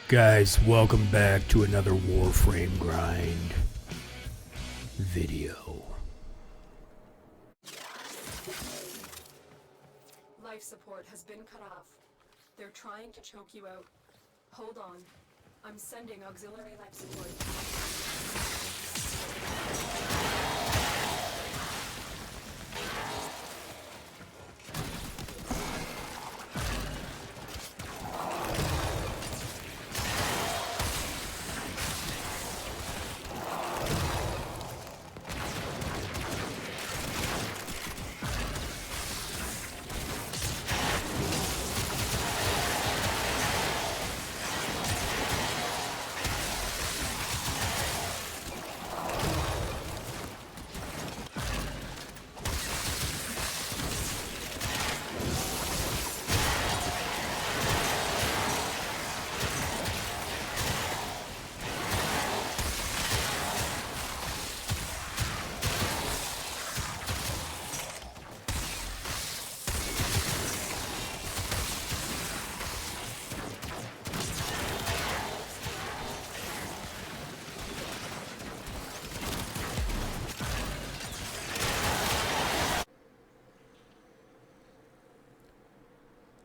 Guys, welcome back to another Warframe grind video. Life support has been cut off. They're trying to choke you out. Hold on. I'm sending auxiliary life support.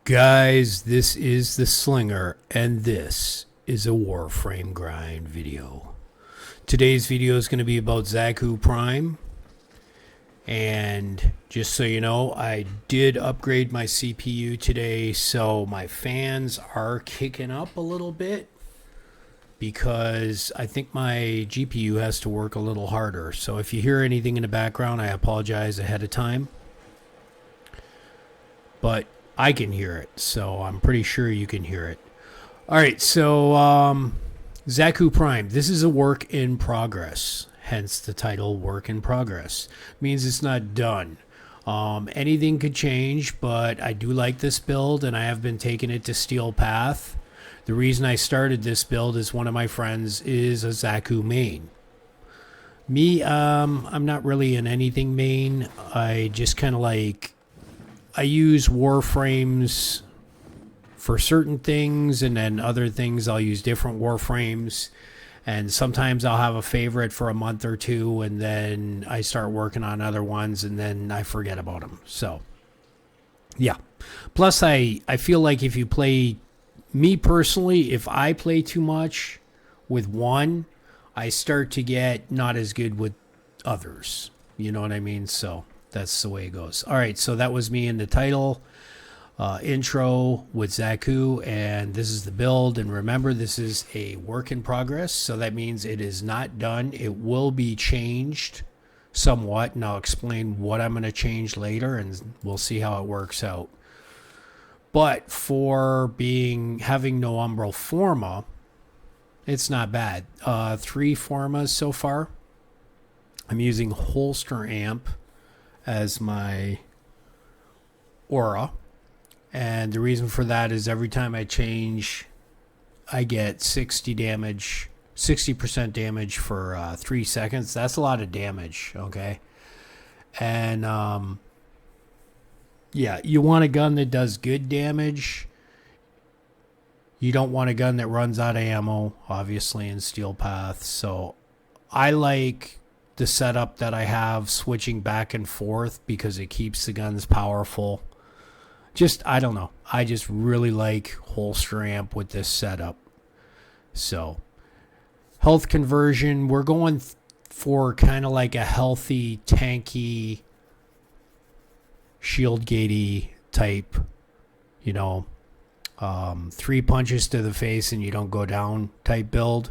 Guys, this is the Slinger, and this is a Warframe grind video. Today's video is going to be about XAKU Prime. And just so you know, I did upgrade my CPU today, so my fans are kicking up a little bit because I think my GPU has to work a little harder. So if you hear anything in the background, I apologize ahead of time. But I can hear it, so I'm pretty sure you can hear it. Alright, so XAKU Prime. This is a work in progress, hence the title Work in Progress. Means it's not done. Anything could change, but I do like this build, and I have been taking it to Steel Path. The reason I started this build is one of my friends is a XAKU main. Me, I'm not really in anything main. I just kind of like... I use Warframes for certain things, and then other things I'll use different Warframes. And sometimes I'll have a favorite for a month or two, and then I start working on other ones, and then I forget about them. So, yeah. Plus, I feel like if you play... Me personally, if I play too much with one, I start to get not as good with others. You know what I mean? So... that's the way it goes. All right, so that was me in the title intro with XAKU, and this is the build. And remember, this is a work in progress, so that means it is not done. It will be changed somewhat, and I'll explain what I'm going to change later, and we'll see how it works out. But for having no umbral forma, it's not bad. 3 formas so far. I'm using holster amp as my aura, and the reason for that is every time I change I get 60% damage for 3 seconds. That's a lot of damage, okay? And yeah, you want a gun that does good damage. You don't want a gun that runs out of ammo, obviously, in Steel Path. So I like the setup that I have, switching back and forth, because it keeps the guns powerful. I don't know. I just really like holster amp with this setup. So, health conversion, we're going for kind of like a healthy, tanky, shield gatey type, 3 punches to the face and you don't go down type build.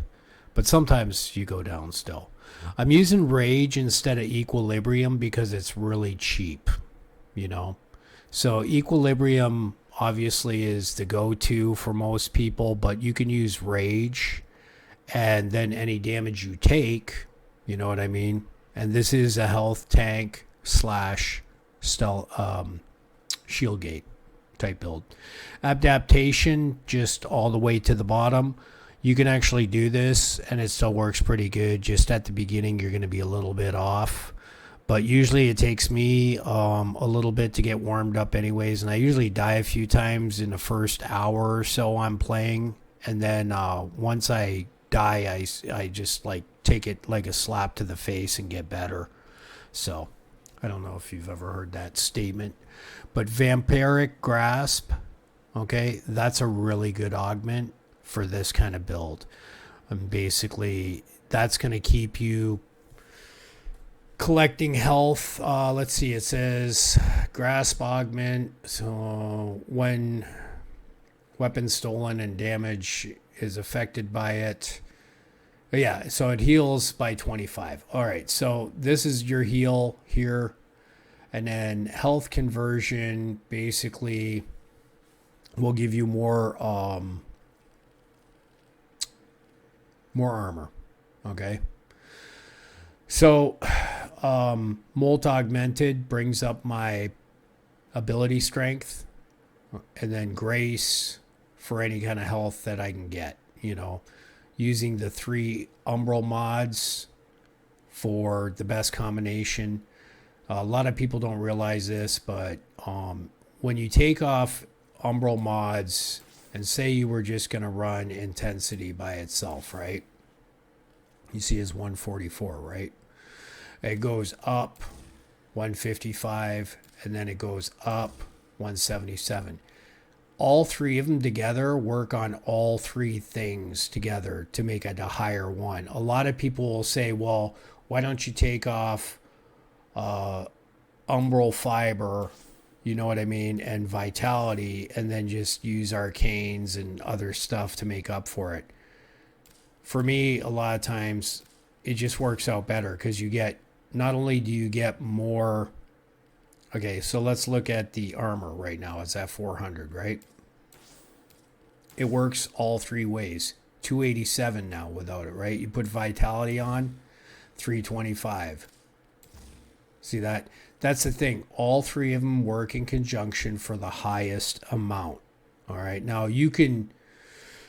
But sometimes you go down still. I'm using Rage instead of Equilibrium because it's really cheap, So Equilibrium obviously is the go-to for most people, but you can use Rage, and then any damage you take, you know what I mean? And this is a health tank / stealth shield gate type build. Adaptation, just all the way to the bottom. You can actually do this and it still works pretty good. Just at the beginning, you're going to be a little bit off. But usually it takes me a little bit to get warmed up anyways. And I usually die a few times in the first hour or so I'm playing. And then once I die, I just like take it like a slap to the face and get better. So I don't know if you've ever heard that statement, but vampiric grasp, okay, that's a really good augment for this kind of build. And basically that's going to keep you collecting health. Let's see, it says grasp augment. So when weapon stolen and damage is affected by it. But yeah, so it heals by 25. All right, so this is your heal here. And then health conversion basically will give you more armor. Okay. So molt augmented brings up my ability strength, and then grace for any kind of health that I can get, you know, using the 3 umbral mods for the best combination. A lot of people don't realize this, but when you take off umbral mods and say you were just going to run intensity by itself, right? You see it's 144, right? It goes up 155, and then it goes up 177. All 3 of them together work on all 3 things together to make it a higher one. A lot of people will say, well, why don't you take off umbral fiber, you know what I mean, and vitality, and then just use arcanes and other stuff to make up for it. For me, a lot of times it just works out better because you get, not only do you get more. Okay, so let's look at the armor right now. It's at 400, right? It works all 3 ways. 287 now without it, right? You put vitality on, 325. See that? That's the thing. All 3 of them work in conjunction for the highest amount. All right. Now you can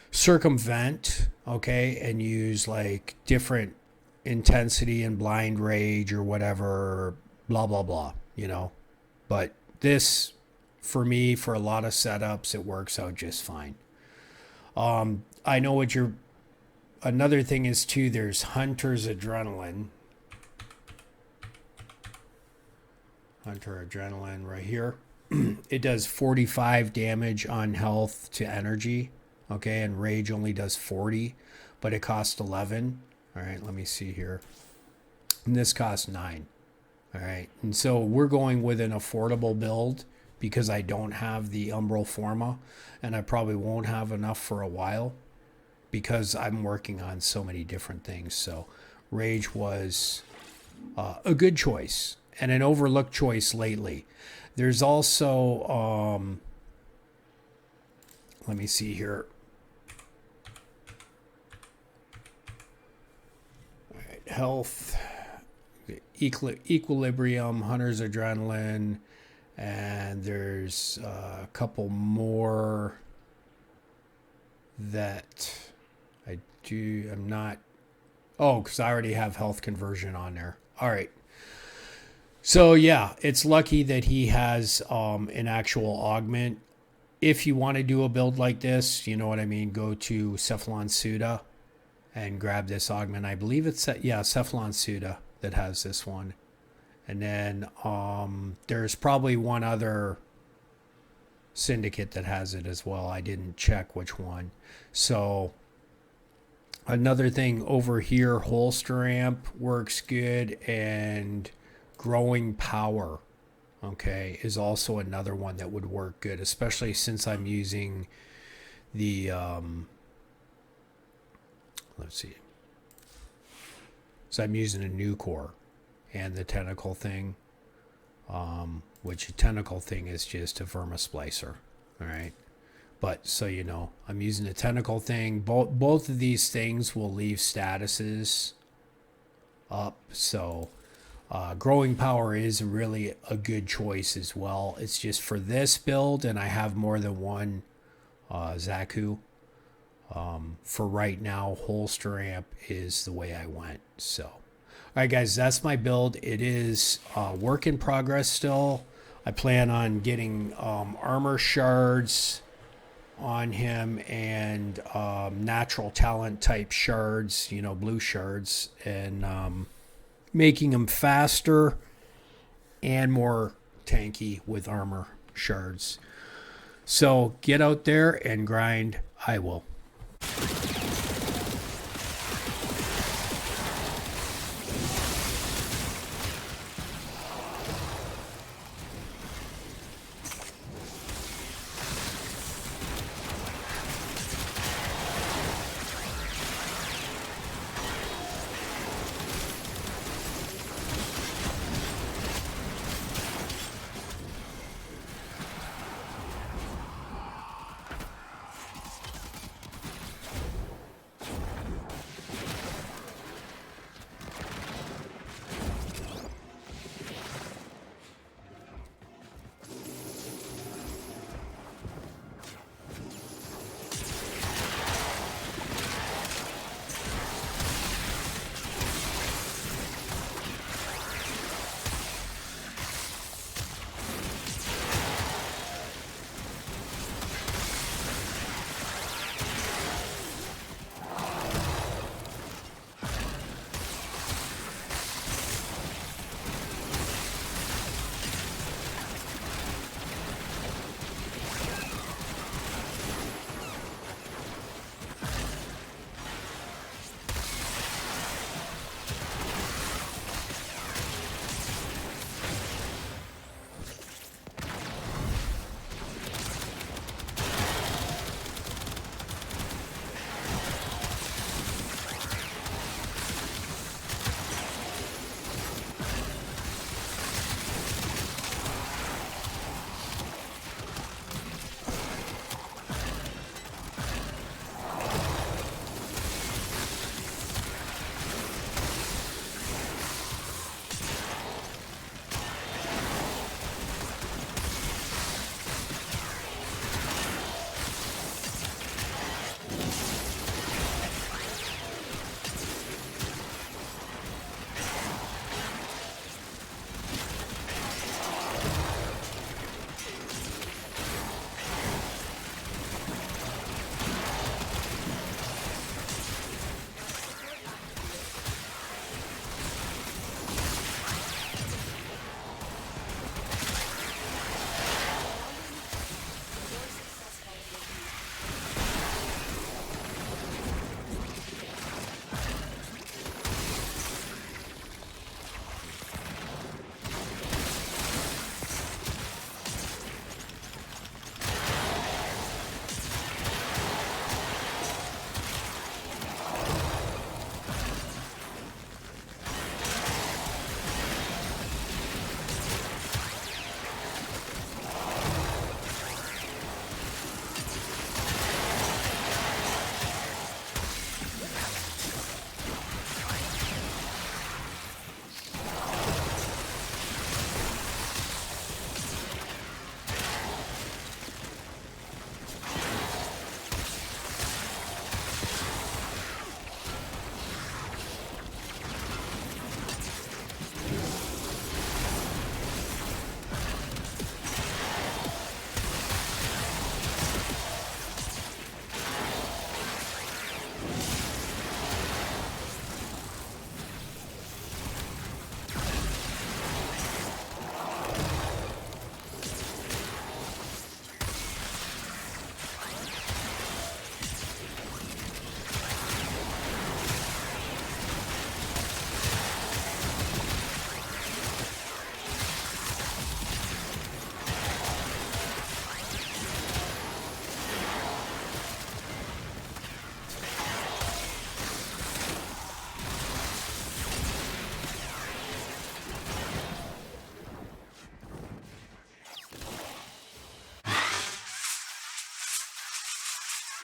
circumvent, okay, and use like different intensity and blind rage or whatever, blah, blah, blah, you know. But this, for me, for a lot of setups, it works out just fine. I know what you're... Another thing is, too, there's Hunter's Adrenaline. Hunter Adrenaline right here. It does 45 damage on health to energy. Okay, and rage only does 40, but it costs 11. All right, let me see here. And this costs 9. All right, and so we're going with an affordable build because I don't have the Umbral Forma, and I probably won't have enough for a while because I'm working on so many different things. So Rage was a good choice and an overlooked choice lately. There's also, let me see here. All right, health. Equilibrium, Hunter's Adrenaline, and there's a couple more that I'm not, because I already have health conversion on there. All right. So yeah, it's lucky that he has an actual augment. If you want to do a build like this, you know what I mean, go to Cephalon Suda and grab this augment. I believe it's, Cephalon Suda that has this one. And then there's probably one other syndicate that has it as well. I didn't check which one. So another thing over here, holster amp works good, and growing power, okay, is also another one that would work good, especially since I'm using the let's see. So I'm using a new core and the tentacle thing, which a tentacle thing is just a vermisplicer. All right. But so you know, I'm using a tentacle thing. Both of these things will leave statuses up. So growing power is really a good choice as well. It's just for this build, and I have more than one XAKU. For right now, holster amp is the way I went. So, all right, guys, that's my build. It is work in progress still. I plan on getting armor shards on him and natural talent type shards, blue shards, and making him faster and more tanky with armor shards. So get out there and grind. I will.